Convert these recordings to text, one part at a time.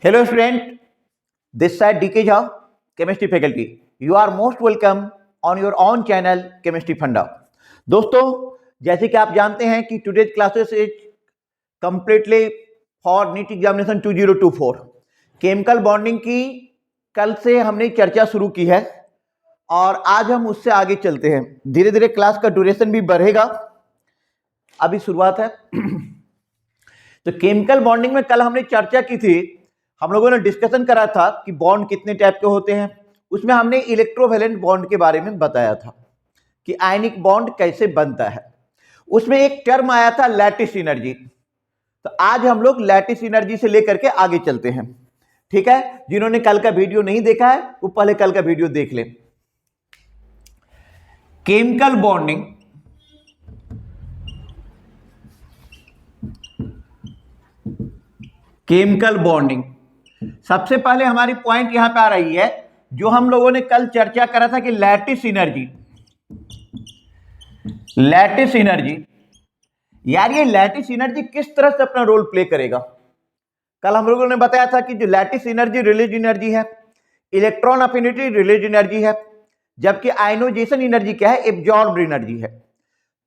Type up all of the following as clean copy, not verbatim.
Hello student, this side DK Jha, chemistry faculty. You are most welcome on your own channel Chemistry Funda. दोस्तों जैसे कि आप जानते हैं कि today's classes is completely for NEET examination 2024. Chemical bonding की कल से हमने चर्चा शुरू की है और आज हम उससे आगे चलते हैं. धीरे धीरे क्लास का ड्यूरेशन भी बढ़ेगा. अभी शुरुआत है. तो केमिकल बॉन्डिंग में कल हमने चर्चा की थी. हम लोगों ने डिस्कशन करा था कि बॉन्ड कितने टाइप के होते हैं. उसमें हमने इलेक्ट्रोवैलेंट बॉन्ड के बारे में बताया था कि आयनिक बॉन्ड कैसे बनता है. उसमें एक टर्म आया था लैटिस एनर्जी. तो आज हम लोग लैटिस एनर्जी से लेकर के आगे चलते हैं. ठीक है, जिन्होंने कल का वीडियो नहीं देखा है वो पहले कल का वीडियो देख लें. केमिकल बॉन्डिंग सबसे पहले हमारी पॉइंट यहां पे आ रही है जो हम लोगों ने कल चर्चा करा था कि लैटिस एनर्जी. यार ये लैटिस एनर्जी किस तरह से अपना रोल प्ले करेगा. कल हम लोगों ने बताया था कि जो लैटिस एनर्जी रिलीज एनर्जी है, इलेक्ट्रॉन अफिनिटी रिलीज एनर्जी है, जबकि आयनोजेशन एनर्जी क्या है, एब्जॉर्ब्ड एनर्जी है.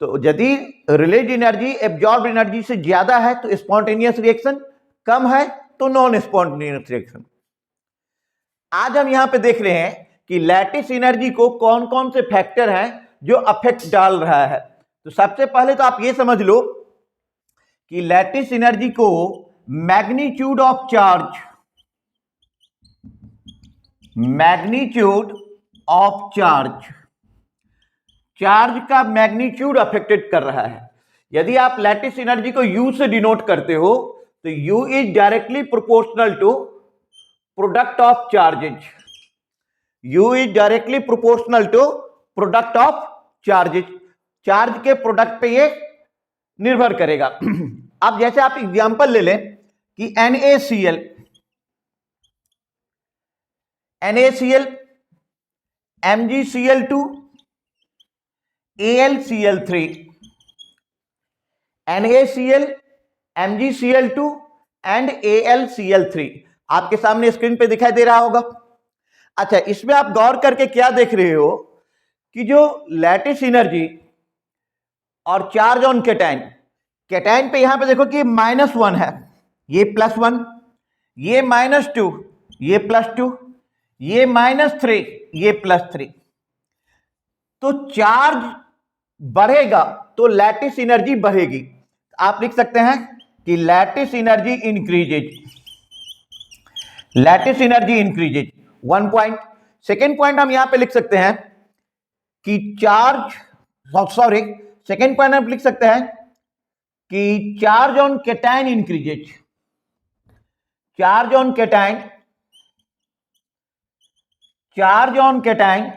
तो यदि रिलीज एनर्जी एब्जॉर्ब्ड एनर्जी से ज्यादा है तो स्पॉन्टेनियस रिएक्शन, कम है तो नॉन स्पॉन्टेनियस रिएक्शन. आज हम यहां पे देख रहे हैं कि लैटिस एनर्जी को कौन कौन से फैक्टर हैं जो अफेक्ट डाल रहा है. तो सबसे पहले तो आप ये समझ लो कि लैटिस एनर्जी को मैग्नीट्यूड ऑफ चार्ज का मैग्नीट्यूड अफेक्टेड कर रहा है. यदि आप लैटिस एनर्जी को U से डिनोट करते हो तो U is directly proportional to product of charges. U is directly proportional to product of charges. Charge के प्रोडक्ट पे ये निर्भर करेगा. अब जैसे आप एग्जांपल ले लें कि NaCl MgCl2 AlCl3, NaCl MgCl2 and AlCl3 आपके सामने स्क्रीन पे दिखाई दे रहा होगा. अच्छा, इसमें आप गौर करके क्या देख रहे हो कि जो लैटिस एनर्जी और चार्ज ऑन कैटायन पे यहां पे देखो कि -1 है, ये +1, ये -2, ये +2, ये -3, ये +3. तो चार्ज बढ़ेगा तो लैटिस एनर्जी बढ़ेगी. आप लिख सकते हैं कि lattice energy increases. 1 point. Second point हम यहां पे लिख सकते हैं कि सेकेंड पॉइंट हम लिख सकते हैं कि charge on cation increases. Charge on cation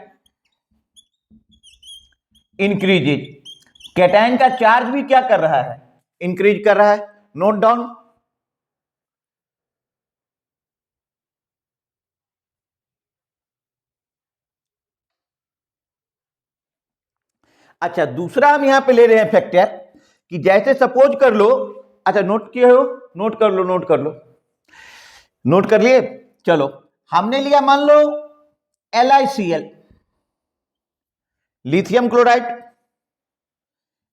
increases. Cation का चार्ज भी क्या कर रहा है, इंक्रीज कर रहा है. Note down. अच्छा, दूसरा हम यहां पे ले रहे हैं फैक्टर कि जैसे सपोज कर लो. अच्छा, नोट किए हो, नोट कर लिए. चलो, हमने लिया मान लो LiCl, lithium chloride,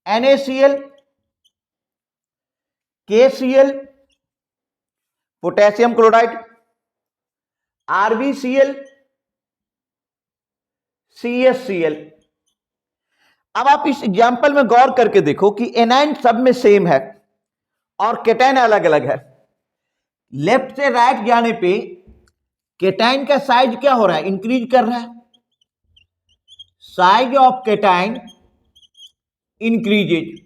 NaCl, KCl, potassium chloride, RbCl, CaCl. अब आप इस एग्जांपल में गौर करके देखो कि एनायन सब में सेम है और कैटायन अलग अलग है. लेफ्ट से राइट जाने पे कैटायन का साइज क्या हो रहा है, इंक्रीज कर रहा है. Size of cation increases.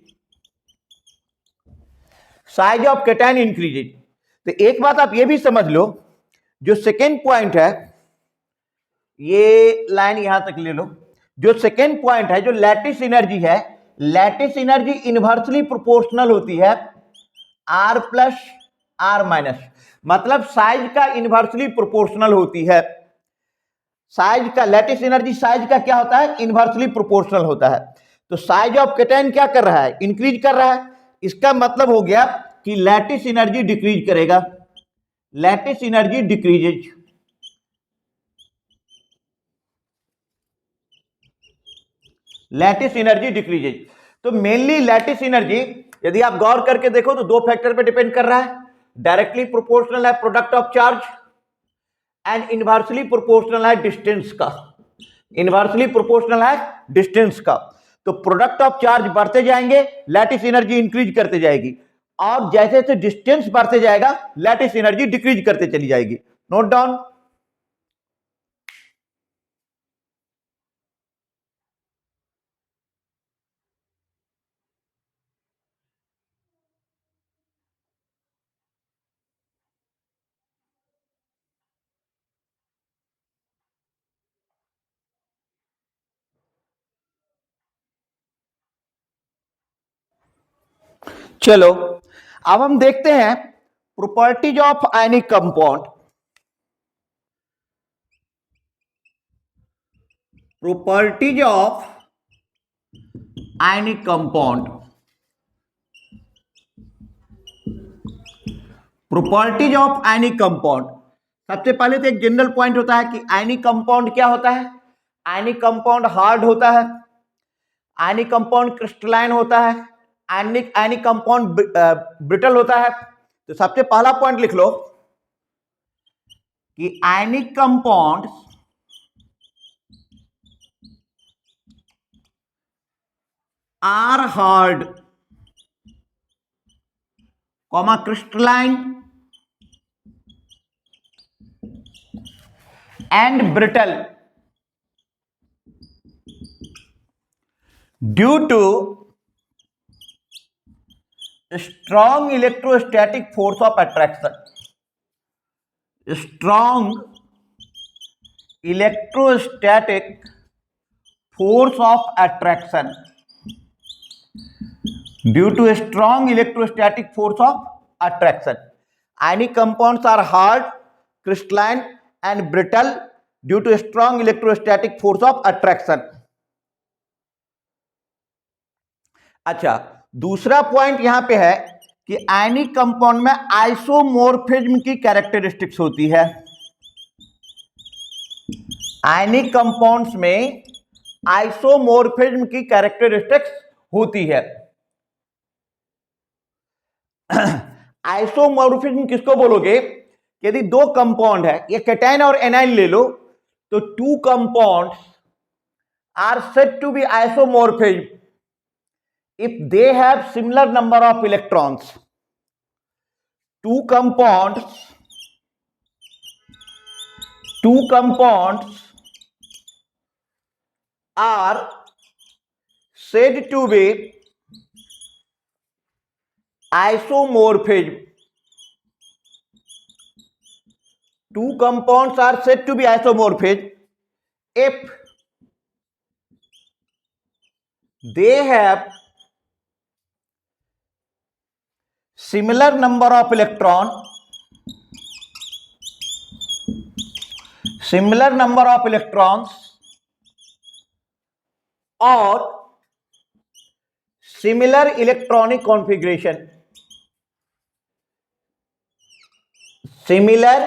तो एक बात आप ये भी समझ लो, जो सेकेंड पॉइंट है, ये लाइन यहां तक ले लो. जो सेकेंड पॉइंट है, जो लैटिस एनर्जी है, लैटिस एनर्जी इनवर्सली प्रोपोर्शनल होती है R प्लस R माइनस. मतलब साइज का इनवर्सली प्रोपोर्शनल होती है. साइज का, लैटिस एनर्जी साइज का क्या होता है, इनवर्सली प्रोपोर्शनल होता है. तो साइज ऑफ कैटायन क्या कर रहा है, इंक्रीज कर रहा है. इसका मतलब हो गया कि लैटिस एनर्जी डिक्रीज करेगा. Lattice energy decreases. Lattice energy decreases. तो मेनली लैटिस एनर्जी यदि आप गौर करके देखो तो दो फैक्टर पे डिपेंड कर रहा है, डायरेक्टली प्रोपोर्शनल है product of charge and inversely proportional है डिस्टेंस का। इनवर्सली प्रोपोर्शनल है डिस्टेंस का। तो प्रोडक्ट ऑफ चार्ज बढ़ते जाएंगे, लैटिस एनर्जी इंक्रीज करते जाएगी, और जैसे जैसे डिस्टेंस बढ़ते जाएगा लैटिस एनर्जी डिक्रीज करते चली जाएगी। Note down. चलो अब हम देखते हैं properties of ionic compound. Properties of ionic compound. Properties of ionic compound. सबसे पहले तो एक जनरल पॉइंट होता है कि आयनिक कंपाउंड क्या होता है। आयनिक कंपाउंड हार्ड होता है, आयनिक कंपाउंड क्रिस्टलाइन होता है, आयनिक कंपाउंड ब्रिटल होता है। तो सबसे पहला पॉइंट लिख लो कि ionic compound are hard comma crystalline and brittle due to strong electrostatic force of attraction. Strong electrostatic force of attraction. Due to a strong electrostatic force of attraction. Ionic compounds are hard, crystalline and brittle due to a strong electrostatic force of attraction. अच्छा, दूसरा point यहां पे है कि ionic compound में isomorphism की characteristics होती है। आयनिक कंपाउंड्स में आइसोमोर्फिज्म की कैरेक्टरिस्टिक्स होती है। आइसोमोर्फिज्म किसको बोलोगे? यदि दो कंपाउंड है, ये कैटायन और एनायन ले लो, तो two compounds are said to be isomorphism if they have similar number of electrons. Two compounds are said to be isomorphism. Two compounds are said to be isomorphism if they have similar number of electrons or similar electronic configuration. Similar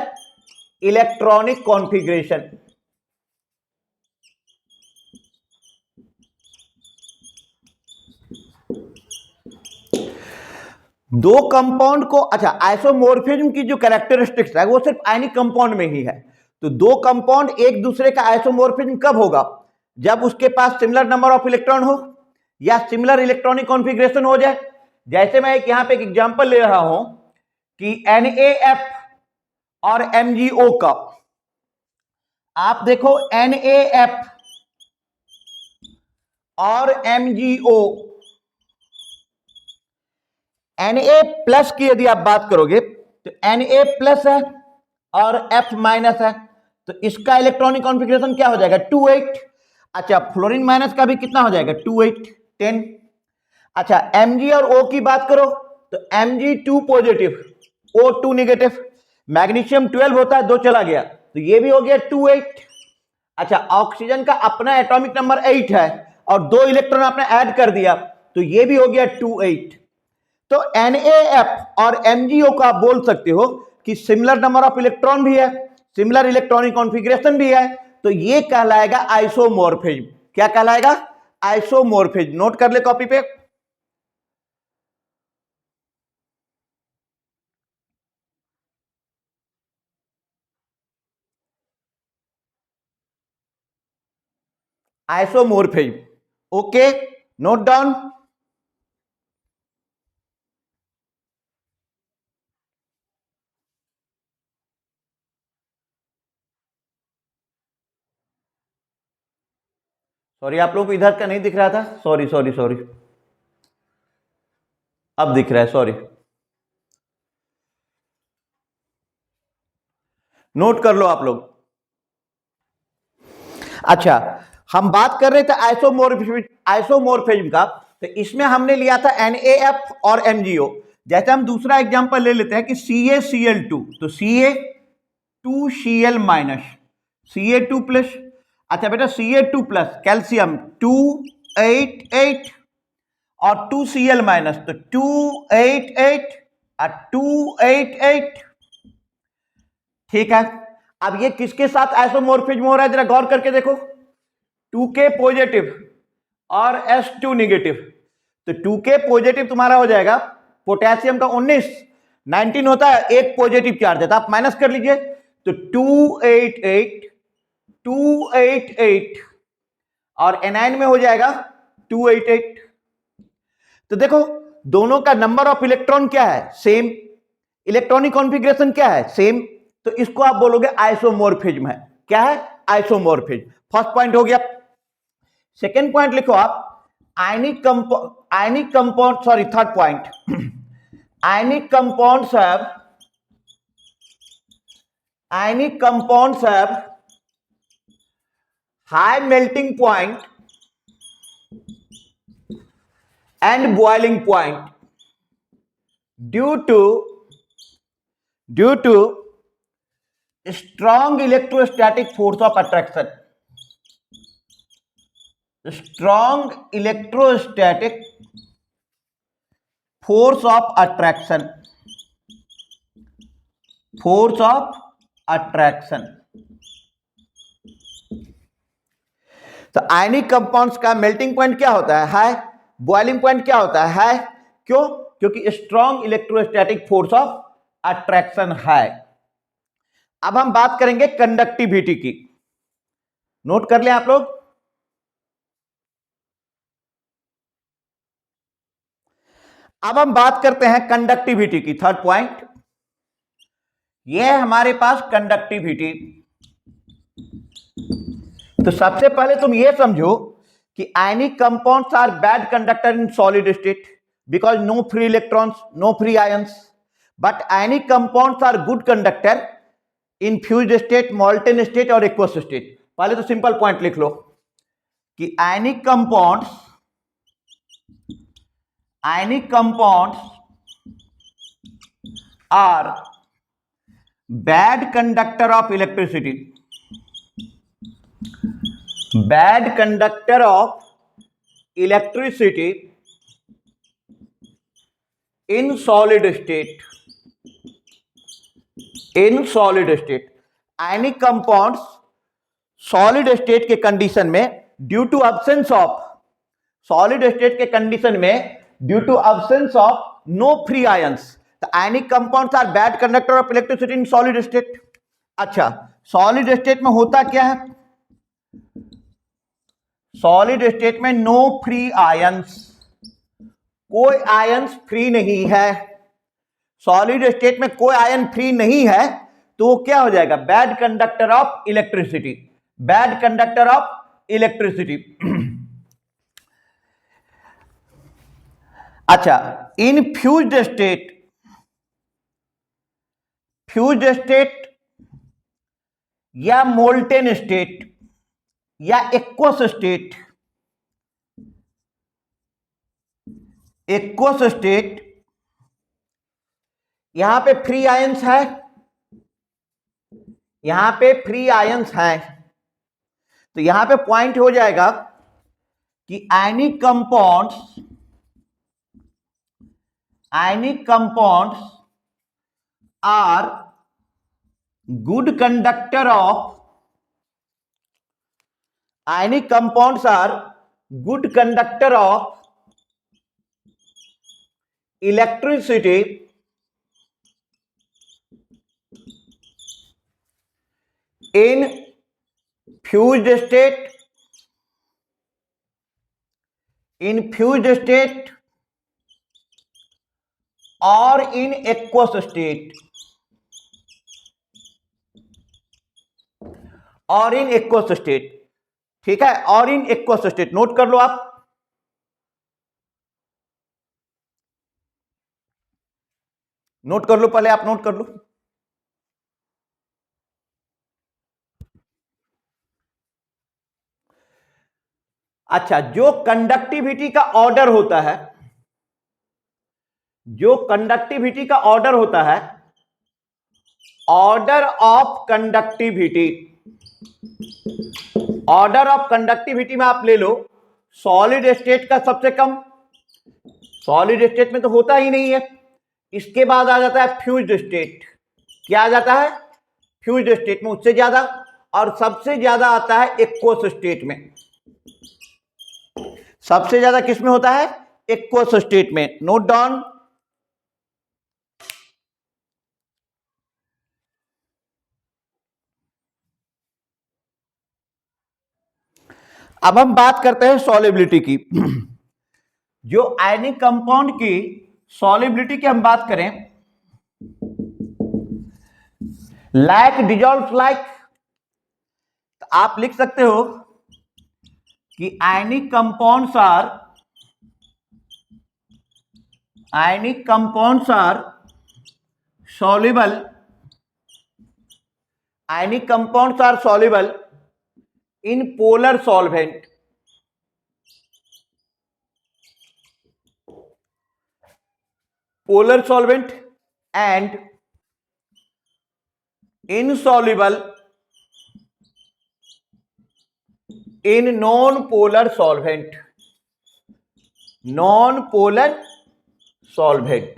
electronic configuration. दो compound को, अच्छा, isomorphism की जो characteristics है वो सिर्फ ionic compound में ही है। तो दो कंपाउंड एक दूसरे का आइसोमोर्फिज्म कब होगा? जब उसके पास सिमिलर नंबर ऑफ इलेक्ट्रॉन हो या सिमिलर इलेक्ट्रॉनिक कॉन्फ़िगरेशन हो जाए। जैसे मैं यहां पे एक एग्जांपल ले रहा हूं कि NaF और MgO का। आप देखो NaF और MgO, Na प्लस की यदि आप बात करोगे तो Na प्लस है और F माइनस है, तो इसका इलेक्ट्रॉनिक कॉन्फ़िगरेशन क्या हो जाएगा? 2,8। अच्छा, फ्लोरीन माइनस का भी कितना हो जाएगा? 2,8, 10। अच्छा, Mg और O की बात करो तो Mg2 positive, O2 negative, magnesium 12 होता है, 2 चला गया, तो ये भी हो गया 2,8। अच्छा, ऑक्सीजन का अपना एटॉमिक नंबर 8 है और 2 इलेक्ट्रॉन आपने ऐड कर दिया, तो ये भी हो गया 2,8। तो NaF और MgO को आप बोल सकते हो कि सिमिलर नंबर ऑफ इलेक्ट्रॉन भी है, सिमिलर इलेक्ट्रॉनिक कॉन्फ़िगरेशन भी है, तो ये कहलाएगा आइसोमॉर्फिज्म। क्या कहलाएगा? आइसोमॉर्फिज्म। नोट कर ले कॉपी पे। Isomorphism. Okay, note down. Sorry, आप लोगों को इधर का नहीं दिख रहा था, सॉरी सॉरी सॉरी, अब दिख रहा है, सॉरी। नोट कर लो आप लोग। अच्छा, हम बात कर रहे थे आइसोमॉर्फिज्म का, तो इसमें हमने लिया था NaF और MgO। जैसे हम दूसरा एग्जांपल ले लेते हैं कि CaCl2, तो Ca2Cl माइनस, Ca2 प्लस। अच्छा बेटा, Ca2 प्लस कैल्शियम 288 और 2Cl माइनस, तो 288 और 288। ठीक है, अब ये किसके साथ आइसोमॉर्फिज्म हो रहा है, जरा गौर करके देखो। 2K पॉजिटिव और S2 नेगेटिव, तो 2K पॉजिटिव तुम्हारा हो जाएगा पोटेशियम का 19 होता है, एक पॉजिटिव चार्ज है, तो आप माइनस कर लीजिए, तो 288 288 और एनाइन में हो जाएगा 288। तो देखो दोनों का नंबर ऑफ इलेक्ट्रॉन क्या है, सेम, इलेक्ट्रॉनिक कॉन्फ़िगरेशन क्या है, सेम, तो इसको आप बोलोगे आइसोमॉर्फिज्म है। क्या है? आइसोमॉर्फिज्म। फर्स्ट पॉइंट हो गया। सेकेंड पॉइंट लिखो आप, ionic compound, sorry third point, ionic compounds have high melting point and boiling point due to strong electrostatic force of attraction, strong electrostatic force of attraction, force of attraction। तो ionic compounds का melting point क्या होता है? High. Boiling point क्या होता है? High. क्यों? क्योंकि strong electrostatic force of attraction है। अब हम बात करेंगे कंडक्टिविटी की। नोट कर लें आप लोग। अब हम बात करते हैं कंडक्टिविटी की, थर्ड पॉइंट। यह है हमारे पास कंडक्टिविटी। तो सबसे पहले तुम यह समझो कि ionic compounds are bad conductor in solid state because no free electrons, no free ions, but ionic compounds are good conductor in fused state, molten state और एक्वस स्टेट। पहले तो सिंपल पॉइंट लिख लो कि ionic compounds are bad conductor of electricity, bad conductor of electricity in solid state, in solid state। Ionic compounds solid state के condition में due to absence of, solid state के condition में due to absence of no free ions, तो ionic compounds are bad conductor of electricity in solid state. अच्छा, solid state में होता क्या है? सॉलिड स्टेट में नो फ्री आयंस, कोई आयंस फ्री नहीं है। सॉलिड स्टेट में कोई आयन फ्री नहीं है, तो वो क्या हो जाएगा? Bad conductor of electricity, bad conductor of electricity. अच्छा, इन फ्यूज्ड स्टेट या मोल्टेन स्टेट या एक्वस स्टेट, यहां पे फ्री आयंस है, यहां पे फ्री आयंस है, तो यहां पे पॉइंट हो जाएगा कि ionic compounds are good conductor of ionic compounds are good conductor of electricity in fused state, or in aqueous state, और इन एक्वस स्टेट। ठीक है, और इन एक्वस स्टेट नोट कर लो आप। नोट कर लो, पहले आप नोट कर लो। अच्छा, जो कंडक्टिविटी का ऑर्डर होता है, जो कंडक्टिविटी का ऑर्डर होता है, order of conductivity, order of conductivity में आप ले लो सॉलिड स्टेट का सबसे कम, सॉलिड स्टेट में तो होता ही नहीं है। इसके बाद आ जाता है फ्यूज्ड स्टेट। क्या आ जाता है? फ्यूज्ड स्टेट में उससे ज्यादा, और सबसे ज्यादा आता है एक्वस स्टेट में। सबसे ज्यादा किस में होता है? एक्वस स्टेट में। Note down. अब हम बात करते हैं सॉलिबिलिटी की। जो आयनिक कंपाउंड की सॉलिबिलिटी की हम बात करें, लाइक डिजॉल्व लाइक, तो आप लिख सकते हो कि ionic compounds are soluble, ionic compounds are soluble in polar solvent, and insoluble in non-polar solvent, non-polar solvent,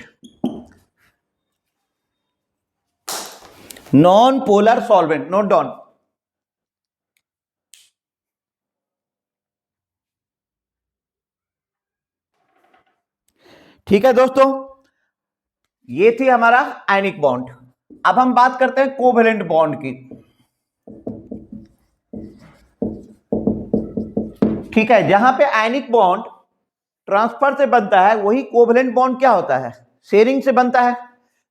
non-polar solvent। Note down. ठीक है दोस्तों, ये थी हमारा आयनिक बॉन्ड। अब हम बात करते हैं कोवेलेंट बॉन्ड की। ठीक है, जहां पे आयनिक बॉन्ड ट्रांसफर से बनता है, वही कोवेलेंट बॉन्ड क्या होता है? शेयरिंग से बनता है।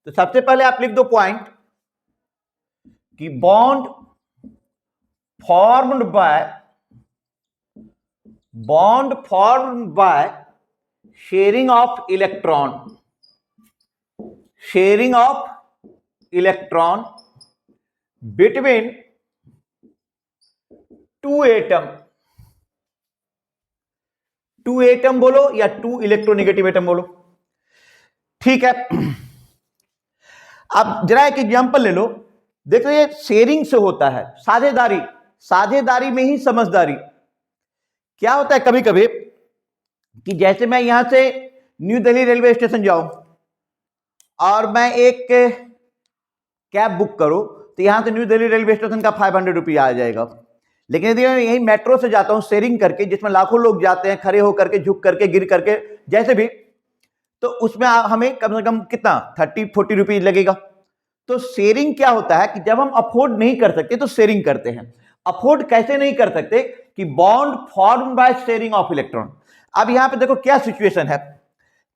तो सबसे पहले आप लिख दो पॉइंट कि bond formed by sharing of electron between two atom बोलो या टू इलेक्ट्रोनेगेटिव एटम बोलो। ठीक है, अब जरा एक एग्जांपल ले लो। देखो, ये शेयरिंग से होता है, साझेदारी में ही समझदारी। क्या होता है कभी कभी कि जैसे मैं यहां से न्यू दिल्ली रेलवे स्टेशन जाऊं और मैं एक कैब बुक करूं, तो यहां से न्यू दिल्ली रेलवे स्टेशन का 500 रुपया आ जाएगा। लेकिन यदि मैं यही मेट्रो से जाता हूं शेयरिंग करके, जिसमें लाखों लोग जाते हैं, खड़े होकर के, झुक करके, गिर करके, जैसे भी, तो उसमें हमें कम से कम कितना 30-40 रुपीज लगेगा। तो शेयरिंग क्या होता है कि जब हम अफोर्ड नहीं कर सकते तो शेयरिंग करते हैं। अफोर्ड कैसे नहीं कर सकते? कि bond form by sharing of electron. अब यहां पे देखो क्या सिचुएशन है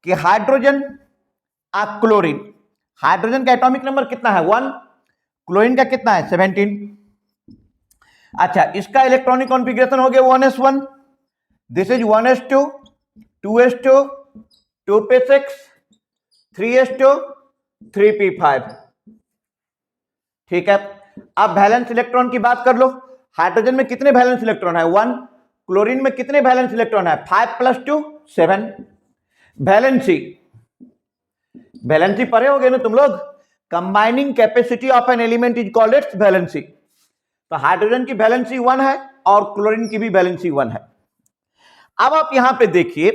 कि हाइड्रोजन और क्लोरीन, हाइड्रोजन का एटॉमिक नंबर कितना है? 1, क्लोरीन का कितना है? 17। अच्छा, इसका इलेक्ट्रॉनिक कॉन्फ़िगरेशन हो गया 1s1, this is 1s2, 2s2, 2p6, 3s2, 3p5। ठीक है, अब वैलेंस इलेक्ट्रॉन की बात कर लो। हाइड्रोजन में कितने वैलेंस इलेक्ट्रॉन है? 1। क्लोरीन में कितने वैलेंस इलेक्ट्रॉन है? 5 + 2 7। वैलेंसी पढ़े होगे ना तुम लोग। Combining capacity of an element is called its valency. तो हाइड्रोजन की वैलेंसी 1 है और क्लोरीन की भी वैलेंसी 1 है। अब आप यहां पे देखिए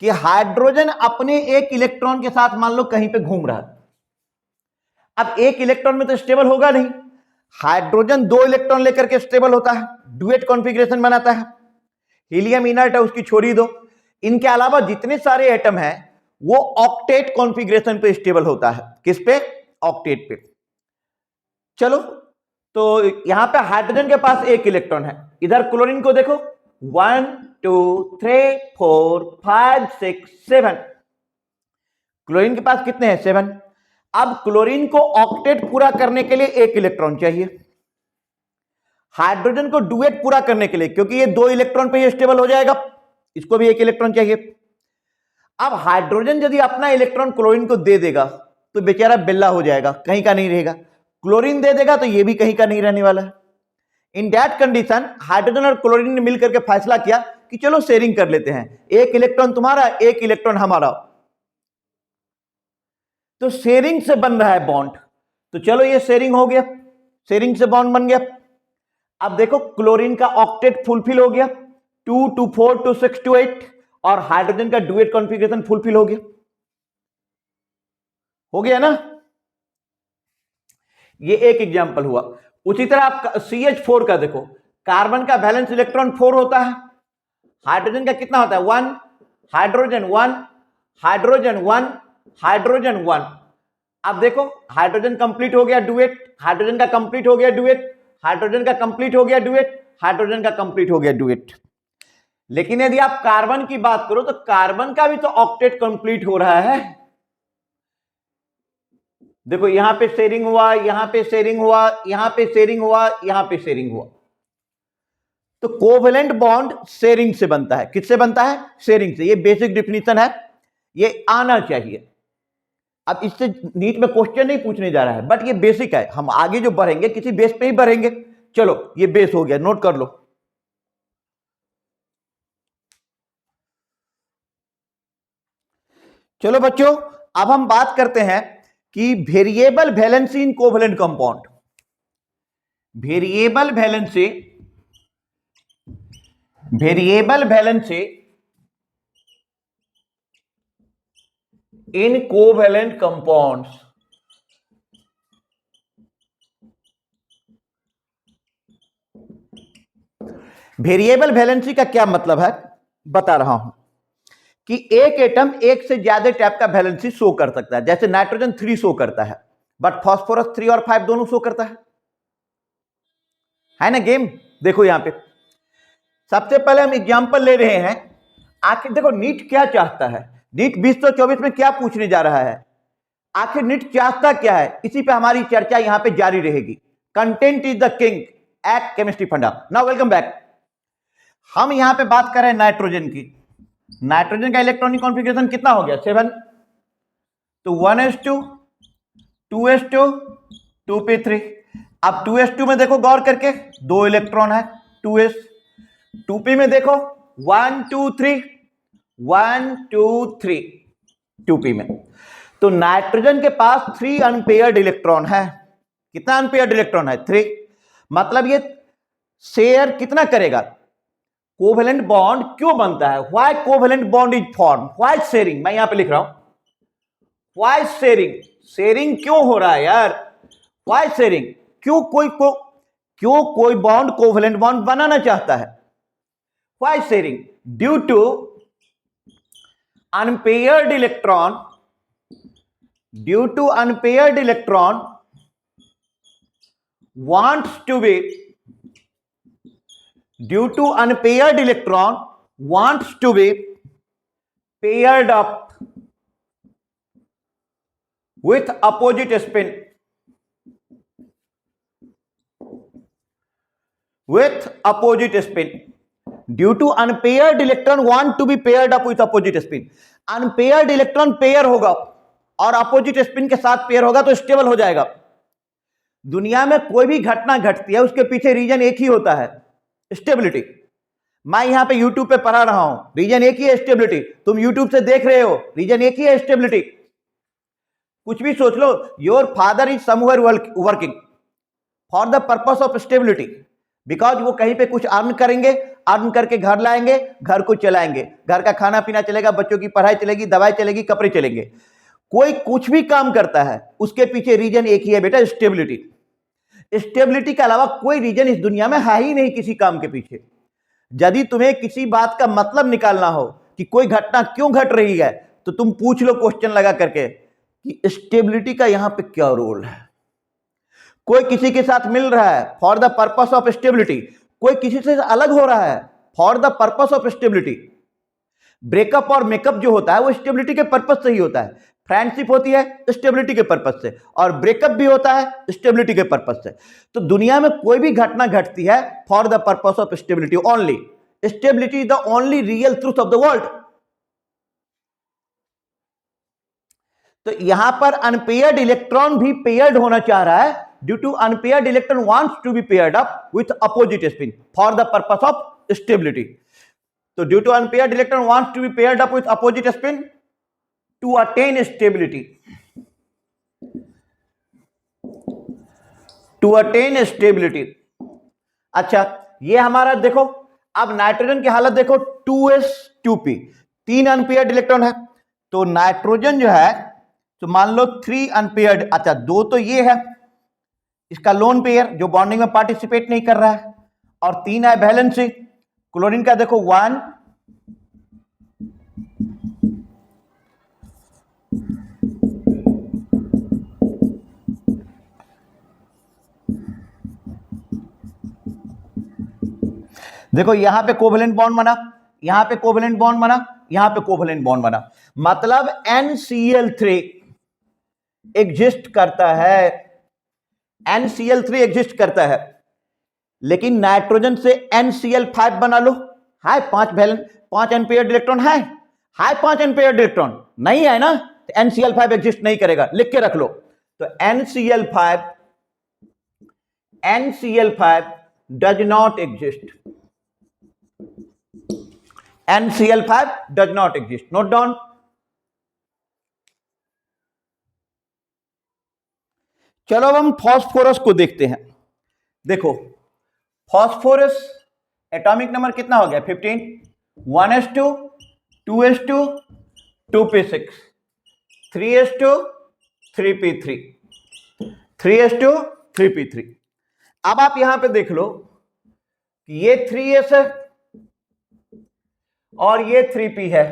कि हाइड्रोजन अपने एक इलेक्ट्रॉन के साथ मान लो कहीं पे घूम रहा है। अब एक इलेक्ट्रॉन में तो स्टेबल होगा नहीं, हाइड्रोजन 2 इलेक्ट्रॉन लेकर के स्टेबल होता है, डुएट कॉन्फ़िगरेशन बनाता है। हीलियम इनर्ट है, उसकी छोड़ी दो। इनके अलावा जितने सारे एटम हैं वो ऑक्टेट कॉन्फ़िगरेशन पे स्टेबल होता है। किस पे? ऑक्टेट पे। चलो, तो यहां पे हाइड्रोजन के पास एक इलेक्ट्रॉन है, इधर क्लोरीन को देखो 1 2 3 4 5 6 7, क्लोरीन के पास कितने हैं? 7। अब क्लोरीन को ऑक्टेट पूरा करने के लिए एक इलेक्ट्रॉन चाहिए, हाइड्रोजन को डुएट पूरा करने के लिए, क्योंकि ये 2 इलेक्ट्रॉन पे ये स्टेबल हो जाएगा, इसको भी एक इलेक्ट्रॉन चाहिए। अब हाइड्रोजन यदि अपना इलेक्ट्रॉन क्लोरीन को दे देगा तो बेचारा बिल्ला हो जाएगा, कहीं का नहीं रहेगा। क्लोरीन दे देगा तो ये भी कहीं का नहीं रहने वाला है। इन दैट कंडीशन हाइड्रोजन और क्लोरीन ने मिलकर के फैसला किया कि चलो शेयरिंग कर लेते हैं, एक इलेक्ट्रॉन तुम्हारा, एक इलेक्ट्रॉन हमारा। तो शेयरिंग से बन रहा है बॉन्ड, तो चलो ये शेयरिंग हो गया, शेयरिंग से बॉन्ड बन गया। अब देखो क्लोरीन का ऑक्टेट फुलफिल हो गया, 2 2 4 2 6 2 8, और हाइड्रोजन का डुएट कॉन्फ़िगरेशन फुलफिल हो गया ना। ये एक एग्जांपल हुआ। उसी तरह आप CH4 का देखो, कार्बन का वैलेंस इलेक्ट्रॉन 4 होता है, हाइड्रोजन का कितना होता है? 1, हाइड्रोजन 1, हाइड्रोजन 1, हाइड्रोजन 1। अब देखो हाइड्रोजन कंप्लीट हो गया डुएट, हाइड्रोजन का कंप्लीट हो गया डुएट, हाइड्रोजन का कंप्लीट हो गया डुएट, हाइड्रोजन का कंप्लीट हो गया डुएट। लेकिन यदि आप कार्बन की बात करो तो कार्बन का भी तो ऑक्टेट कंप्लीट हो रहा है। देखो यहां पे शेयरिंग हुआ, यहां पे शेयरिंग हुआ, यहां पे शेयरिंग हुआ, यहां पे शेयरिंग हुआ। तो कोवेलेंट बॉन्ड शेयरिंग से बनता है। किससे बनता है? शेयरिंग से। ये बेसिक डेफिनेशन है, ये आना चाहिए। अब इससे नीट में क्वेश्चन नहीं पूछने जा रहा है, बट ये बेसिक है, हम आगे जो बढ़ेंगे किसी बेस पे ही बढ़ेंगे। चलो ये बेस हो गया, नोट कर लो। चलो बच्चों, अब हम बात करते हैं कि वेरिएबल वैलेंसी इन कोवेलेंट कंपाउंड। वेरिएबल वैलेंसी इन कोवेलेंट कंपाउंड्स। वेरिएबल वैलेंसी का क्या मतलब है बता रहा हूं कि एक एटम एक से ज्यादा टाइप का वैलेंसी शो कर सकता है। जैसे नाइट्रोजन 3 शो करता है, बट फास्फोरस 3 और 5 दोनों शो करता है ना गेम। देखो यहां पे सबसे पहले हम एग्जांपल ले रहे हैं। आखिर देखो नीट क्या चाहता है, नीट 2024 में क्या पूछने जा रहा है, आखिर नीट चाहता क्या है, इसी पे हमारी चर्चा यहां पे जारी रहेगी। Content is the king at chemistry Funda. Now welcome back. हम यहां पे बात कर रहे हैं नाइट्रोजन की। नाइट्रोजन का इलेक्ट्रॉनिक कॉन्फ़िगरेशन कितना हो गया? 7। तो 1s2 2s2 2p3। अब 2s2 में देखो गौर करके 2 इलेक्ट्रॉन है, 2s। 2p में देखो 1 2 3 1 2 3 2p में। तो नाइट्रोजन के पास 3 अनपेयर्ड इलेक्ट्रॉन है। कितना अनपेयर्ड इलेक्ट्रॉन है? 3। मतलब ये शेयर कितना करेगा? कोवेलेंट बॉन्ड क्यों बनता है? Why covalent bond is form? Why sharing? मैं यहां पे लिख रहा हूं व्हाई शेयरिंग। शेयरिंग क्यों हो रहा है यार? Why sharing? क्यों कोई बॉन्ड कोवेलेंट बॉन्ड बनाना चाहता है? Why sharing? Due to unpaired electron, wants to be paired up with opposite spin, due to unpaired electron want to be paired up with opposite spin। Unpaired electron pair होगा और opposite spin के साथ pair होगा तो stable हो जाएगा। दुनिया में कोई भी घटना घटती है उसके पीछे रीजन एक ही होता है, स्टेबिलिटी। मैं यहां पे यूट्यूब पे पढ़ा रहा हूं, रीजन एक ही है, स्टेबिलिटी। तुम यूट्यूब से देख रहे हो, रीजन एक ही है, स्टेबिलिटी। कुछ भी सोच लो, your father is somewhere working for the purpose of stability, because वो कहीं पे कुछ अर्न करेंगे, अर्न करके घर लाएंगे, घर को चलाएंगे, घर का खाना पीना चलेगा, बच्चों की पढ़ाई चलेगी, दवाई चलेगी, कपड़े चलेंगे। कोई कुछ भी काम करता है उसके पीछे रीजन एक ही है बेटा, स्टेबिलिटी। स्टेबिलिटी के अलावा कोई रीजन इस दुनिया में है ही नहीं किसी काम के पीछे। यदि तुम्हें किसी बात का मतलब निकालना हो कि कोई घटना क्यों घट रही है, तो तुम पूछ लो क्वेश्चन लगा करके कि स्टेबिलिटी का यहां पे क्या रोल है। कोई किसी के साथ मिल रहा है for the purpose of stability, कोई किसी से अलग हो रहा है for the purpose of stability. Breakup और मेकअप जो होता है वो स्टेबिलिटी के पर्पस से ही होता है। फ्रेंडशिप होती है स्टेबिलिटी के पर्पस से, और ब्रेकअप भी होता है स्टेबिलिटी के पर्पस से। तो दुनिया में कोई भी घटना घटती है for the purpose of stability only. Stability is the only real truth of the world. तो यहां पर अनपेयर्ड इलेक्ट्रॉन भी पेयर्ड होना चाह रहा है, due to unpaired electron wants to be paired up with opposite spin for the purpose of stability. तो due to unpaired electron wants to be paired up with opposite spin to attain stability, to attain stability. अच्छा, ये हमारा देखो, अब nitrogen की हालत देखो, 2s2p, 3 unpaired electron है। तो नाइट्रोजन जो है, तो मान लो 3 अनपेयर्ड, अच्छा 2 तो ये है इसका लोन पेयर जो बॉन्डिंग में पार्टिसिपेट नहीं कर रहा है, और 3 है वैलेंसी। क्लोरीन का देखो 1, देखो यहां पे कोवेलेंट बॉन्ड बना, यहां पे कोवेलेंट बॉन्ड बना, यहां पे कोवेलेंट बॉन्ड बना, मतलब NCl3 एग्जिस्ट करता है, NCl3 एग्जिस्ट करता है। लेकिन नाइट्रोजन से NCl5 बना लो, हाय 5 अनपेयर्ड इलेक्ट्रॉन है, हाय 5 अनपेयर्ड इलेक्ट्रॉन नहीं है ना, तो NCl5 एग्जिस्ट नहीं करेगा, लिख के रख लो। तो NCl5 does not exist, NCl5 does not exist, note down. चलो अब हम फास्फोरस को देखते हैं। देखो फास्फोरस एटॉमिक नंबर कितना हो गया 15, 1s2, 2s2, 2p6, 3s2, 3p3, 3s2, 3p3। अब आप यहां पे देख लो कि ये 3s है और ये 3p है,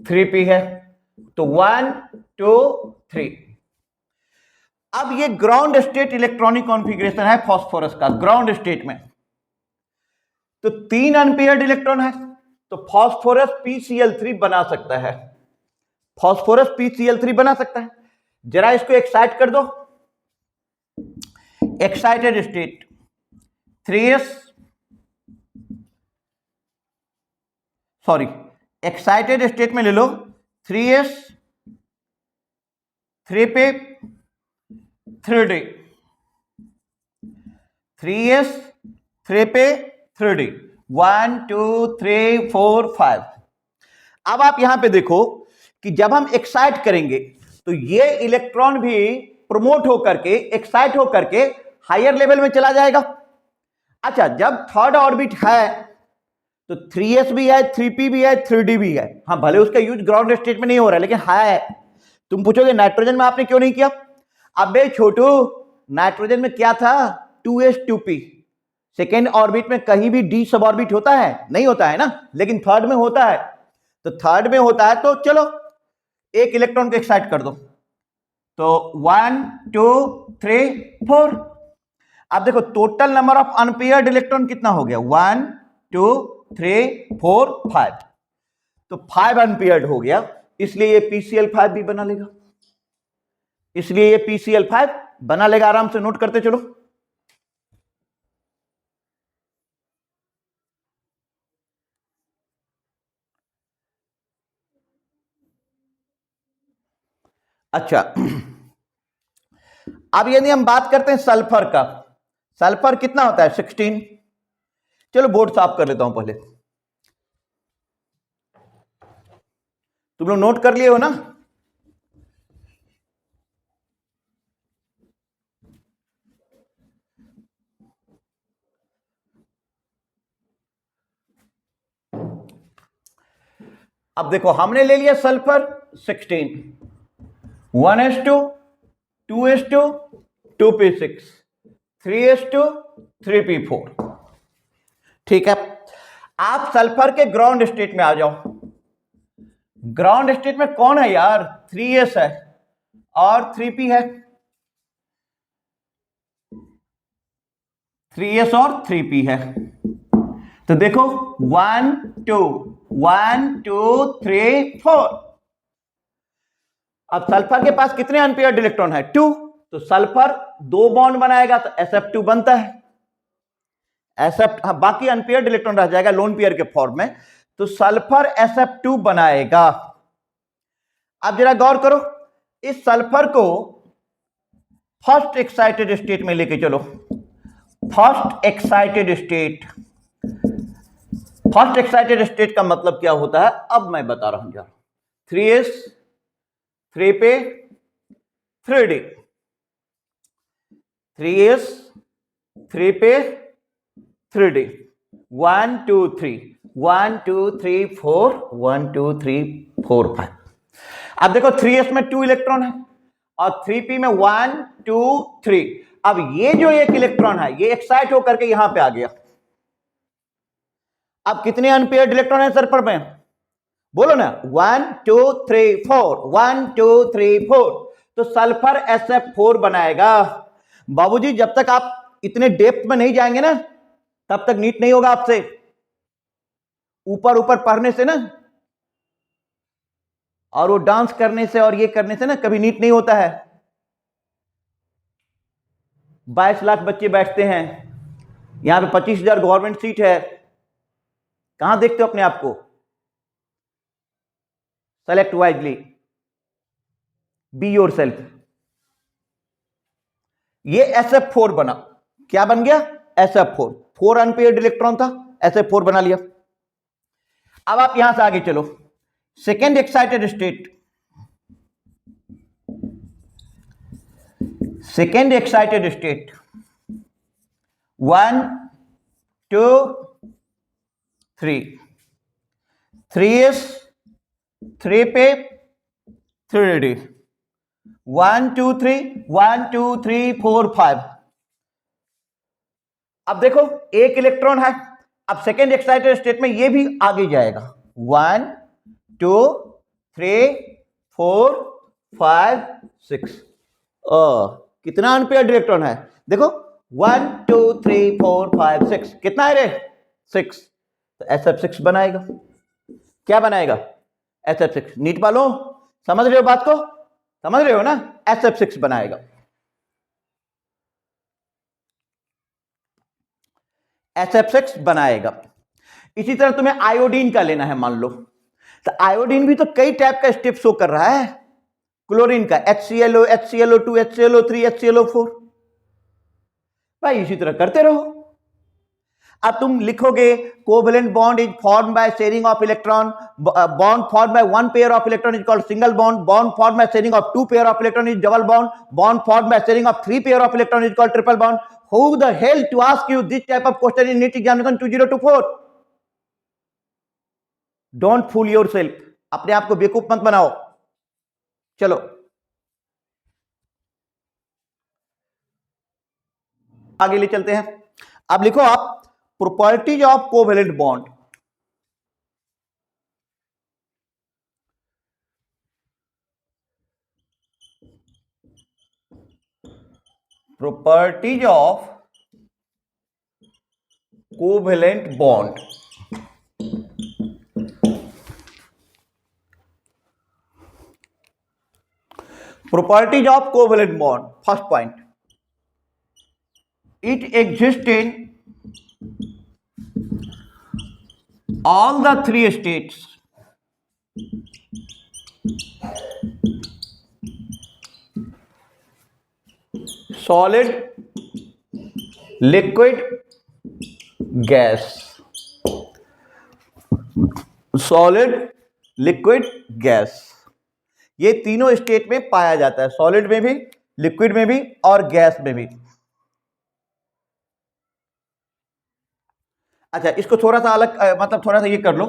3p है, तो 1 2 3। अब ये ग्राउंड स्टेट इलेक्ट्रॉनिक कॉन्फ़िगरेशन है फास्फोरस का, ग्राउंड स्टेट में तो 3 अनपेयर्ड इलेक्ट्रॉन है, तो फास्फोरस PCl3 बना सकता है, फास्फोरस PCl3 बना सकता है। जरा इसको एक्साइट कर दो, excited state 3s, sorry excited state में ले लो 3s 3 पे 3d, 3s 3 पे 3d, 1 2 3 4 5। अब आप यहां पे देखो कि जब हम एक्साइट करेंगे तो ये इलेक्ट्रॉन भी प्रमोट होकर के, एक्साइट होकर के हायर लेवल में चला जाएगा। अच्छा, जब थर्ड ऑर्बिट है तो 3s भी है, 3p भी है, 3d भी है। हाँ, भले उसका यूज ग्राउंड स्टेट में नहीं हो रहा है, लेकिन है। तुम पूछोगे नाइट्रोजन में आपने क्यों नहीं किया? अबे छोटू, नाइट्रोजन में क्या था 2s2p, सेकेंड ऑर्बिट में कहीं भी d सब ऑर्बिट होता है? नहीं होता है ना, लेकिन थर्ड में होता है। तो थर्ड में होता है तो चलो एक इलेक्ट्रॉन को एक्साइट कर दो, तो 1 2 3 4। अब देखो total number of unpaired electron कितना हो गया, 1 2 3 4 5, तो 5 अनपेयर्ड हो गया, इसलिए ये PCl5 भी बना लेगा, इसलिए ये PCl5 बना लेगा। आराम से नोट करते चलो। अच्छा, अब यदि हम बात करते हैं सल्फर का, सल्फर कितना होता है 16। चलो बोर्ड साफ कर लेता हूं पहले, तुम लोग नोट कर लिए हो ना? अब देखो हमने ले लिया sulphur, 16, 1s2, 2s2, 2p6, 3s2, 3p4। ठीक है, आप सल्फर के ग्राउंड स्टेट में आ जाओ। ग्राउंड स्टेट में कौन है यार? 3s है और 3p है। 3s और 3p है। तो देखो 1 2 1 2 3 4। अब सल्फर के पास कितने अनपेयर्ड इलेक्ट्रॉन है? 2। तो सल्फर 2 बॉन्ड बनाएगा तो sf2 बनता है। sf, हाँ, बाकी अनपेयर्ड इलेक्ट्रॉन रह जाएगा लोन पेयर के फॉर्म में। तो सल्फर sf2 बनाएगा। अब जरा गौर करो, इस सल्फर को फर्स्ट एक्साइटेड स्टेट में लेके चलो। First excited state, first excited state का मतलब क्या होता है अब मैं बता रहा हूं यार। 3s 3p 3d, 3s 3p 3d, 1 2 3 1 2 3 4 1 2 3 4 5। अब देखो 3s में 2 इलेक्ट्रॉन है और 3p में 1 2 3। अब ये जो एक इलेक्ट्रॉन है ये एक्साइट होकर के यहां पे आ गया। अब कितने अनपेयर्ड इलेक्ट्रॉन है सल्फर में? बोलो ना, 1 2 3 4, 1 2 3 4। तो सल्फर SF4 बनाएगा। बाबूजी जब तक आप इतने डेप्थ में नहीं जाएंगे ना तब तक नीट नहीं होगा आपसे। ऊपर ऊपर पढ़ने से ना और वो डांस करने से और ये करने से ना कभी नीट नहीं होता है। 22 लाख बच्चे बैठते हैं यहां पे, 25,000 गवर्नमेंट सीट है। कहां देखते हो अपने आप को? Select wisely, be your self. ये SF4 बना। क्या बन गया? SF4। 4 अनपेयर्ड इलेक्ट्रॉन था, SF4 बना लिया। अब आप यहां से आगे चलो, second excited state. Second excited state 1 2 3, 3s 3p 3d, 1 2 3 1 2 3 4 5। अब देखो एक इलेक्ट्रॉन है। अब सेकेंड एक्साइटेड स्टेट में ये भी आगे जाएगा। 1 2 3 4 5 6। कितना अनपेयर्ड इलेक्ट्रॉन है देखो, 1 2 3 4 5 6। कितना है रे? 6। तो SF6 बनाएगा। क्या बनाएगा? SF6। नीट वालों समझ रहे हो बात को? समझ रहे हो ना? SF6 बनाएगा। SF6 बनाएगा। इसी तरह तुम्हें आयोडीन का लेना है मान लो, तो आयोडीन भी तो कई टाइप का स्टेप शो कर रहा है। क्लोरीन का HClO HClO2 HClO3 HClO4। भाई इसी तरह करते रहो। अब तुम लिखोगे covalent bond is form by sharing of electron, bond form by one pair of electron is called single bond, bond form by sharing of two pair of electron is double bond, bond form by sharing of three pair of electron is called triple bond. Who the hell to ask you this type of question in NEET examination 2024? Don't fool yourself. अपने आप को बेवकूफ मत बनाओ। चलो आगे ले चलते हैं। अब लिखो आप properties of covalent bond. Properties of covalent bond. Properties of covalent bond. First point, it exists in all the three states. Solid, liquid, gas. Solid, liquid, gas. ये तीनों स्टेट में पाया जाता है, सॉलिड में भी, लिक्विड में भी और गैस में भी। अच्छा इसको थोड़ा सा अलग मतलब थोड़ा सा ये कर लो,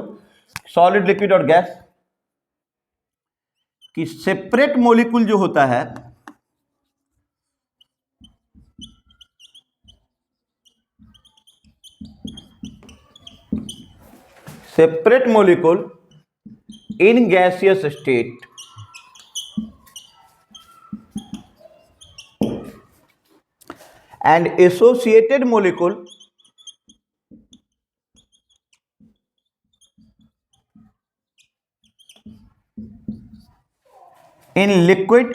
सॉलिड लिक्विड और गैस। कि सेपरेट मॉलिक्यूल जो होता है separate molecule in gaseous state and associated molecule in liquid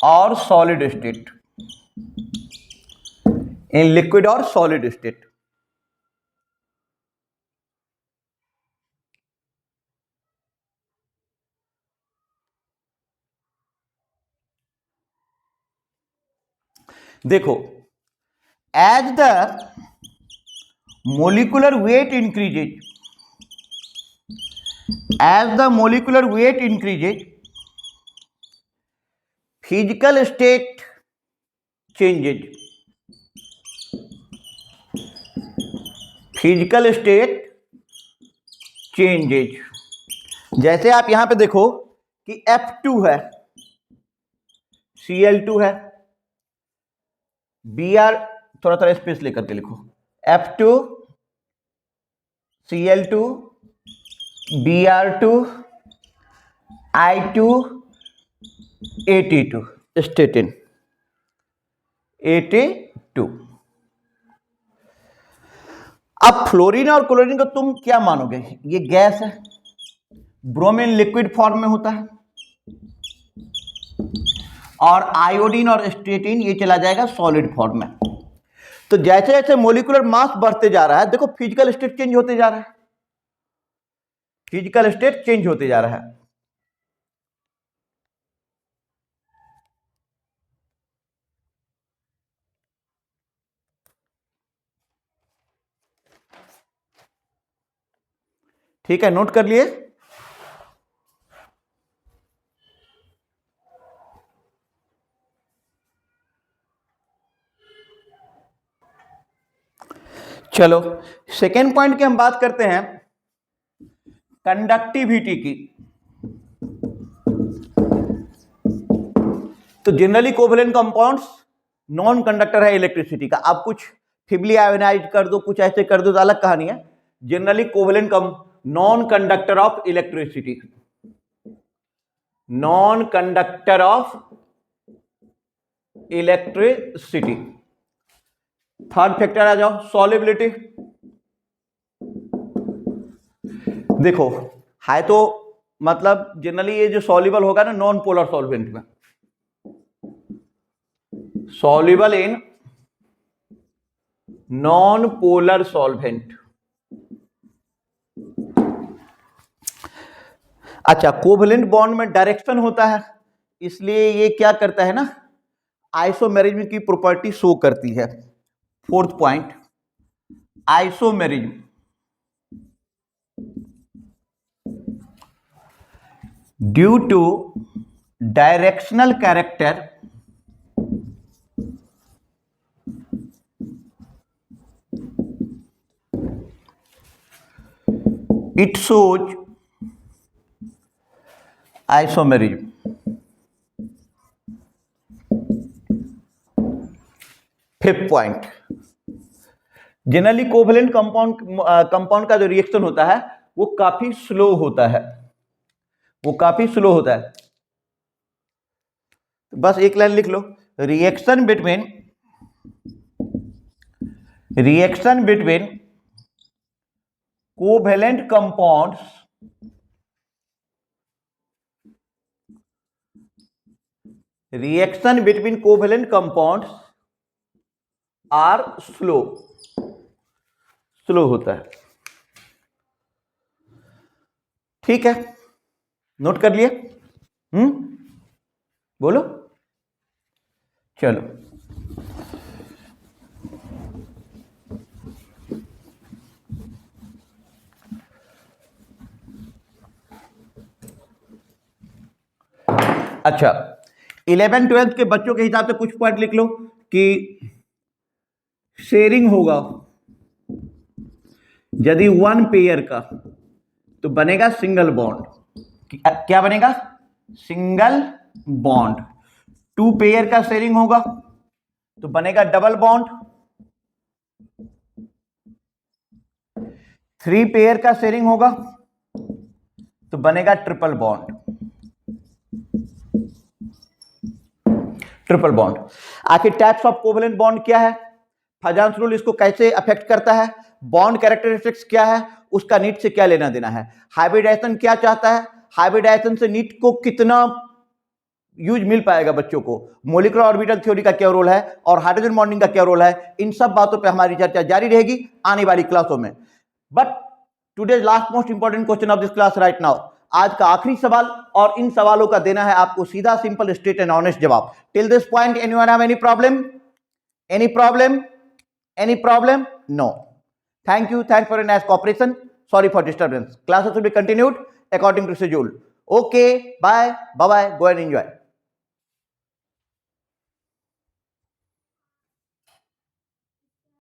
or solid state, in liquid or solid state. देखो, as the molecular weight increases, as the molecular weight increases, physical state changes, physical state changes. जैसे आप यहां पे देखो कि F2 है, Cl2 है, Br, थोड़ा थोड़ा स्पेस लेकर के लिखो, F2 Cl2 Br2 I2 AT2 statin 82। अब फ्लोरीन और क्लोरीन को तुम क्या मानोगे? ये गैस है, ब्रोमीन लिक्विड फॉर्म में होता है, और आयोडीन और स्टेटिन ये चला जाएगा सॉलिड फॉर्म में। तो जैसे जैसे मोलिकुलर मास बढ़ते जा रहा है, देखो फिजिकल स्टेट चेंज होते जा रहा है, फिजिकल स्टेट चेंज होते जा रहा है। ठीक है, नोट कर लिए? चलो सेकेंड पॉइंट की हम बात करते हैं, कंडक्टिविटी की। तो generally covalent compounds non conductor है इलेक्ट्रिसिटी का। आप कुछ फिबली आयोनाइज कर दो, कुछ ऐसे कर दो तो अलग कहानी है। Generally covalent non conductor of electricity, non conductor of electricity. Third factor आ जाओ, सॉल्युबिलिटी। देखो है तो मतलब जनरली ये जो सॉल्युबल होगा ना नॉन पोलर सॉल्वेंट में, soluble in non polar solvent. अच्छा, कोवेलेंट बॉन्ड में डायरेक्शन होता है, इसलिए ये क्या करता है ना, आइसोमेरिज्म की प्रॉपर्टी शो करती है। Fourth point, isomerism. Due to directional character it shows isomerism. Fifth point, generally covalent compound का जो रिएक्शन होता है वो काफी स्लो होता है, वो काफी स्लो होता है। तो बस एक लाइन लिख लो, reaction between covalent compounds are slow होता है। ठीक है, नोट कर लिए? बोलो। चलो अच्छा, 11th-12th के बच्चों के हिसाब से कुछ पॉइंट लिख लो कि शेयरिंग होगा यदि वन पेयर का, तो बनेगा सिंगल बॉन्ड। क्या बनेगा? Single bond. 2 पेयर का शेयरिंग होगा तो बनेगा डबल बॉन्ड। 3 पेयर का शेयरिंग होगा तो बनेगा ट्रिपल बॉन्ड। Triple bond. आखिर टाइप्स ऑफ कोवेलेंट बॉन्ड क्या है, फजांस रूल इसको कैसे अफेक्ट करता है, बॉन्ड कैरेक्टरिस्टिक्स क्या है, उसका नीट से क्या लेना देना है, हाइब्रिडाइजेशन क्या चाहता है, हाइब्रिडाइजेशन से नीट को कितना यूज मिल पाएगा बच्चों को, मॉलिक्यूलर ऑर्बिटल थ्योरी का क्या रोल है और हाइड्रोजन बॉन्डिंग का क्या रोल है, इन सब बातों पे हमारी चर्चा जारी रहेगी आने वाली क्लासों में। But today's last most important question of this class right now, आज का आखिरी सवाल, और इन सवालों का देना है आपको सीधा, सिंपल, स्ट्रेट एंड ऑनेस्ट जवाब। Till this point anyone have any problem? Any problem? Any problem? No. Thank you, thanks for your nice cooperation, sorry for disturbance. Classes will be continued according to schedule. Okay, bye, bye, go and enjoy.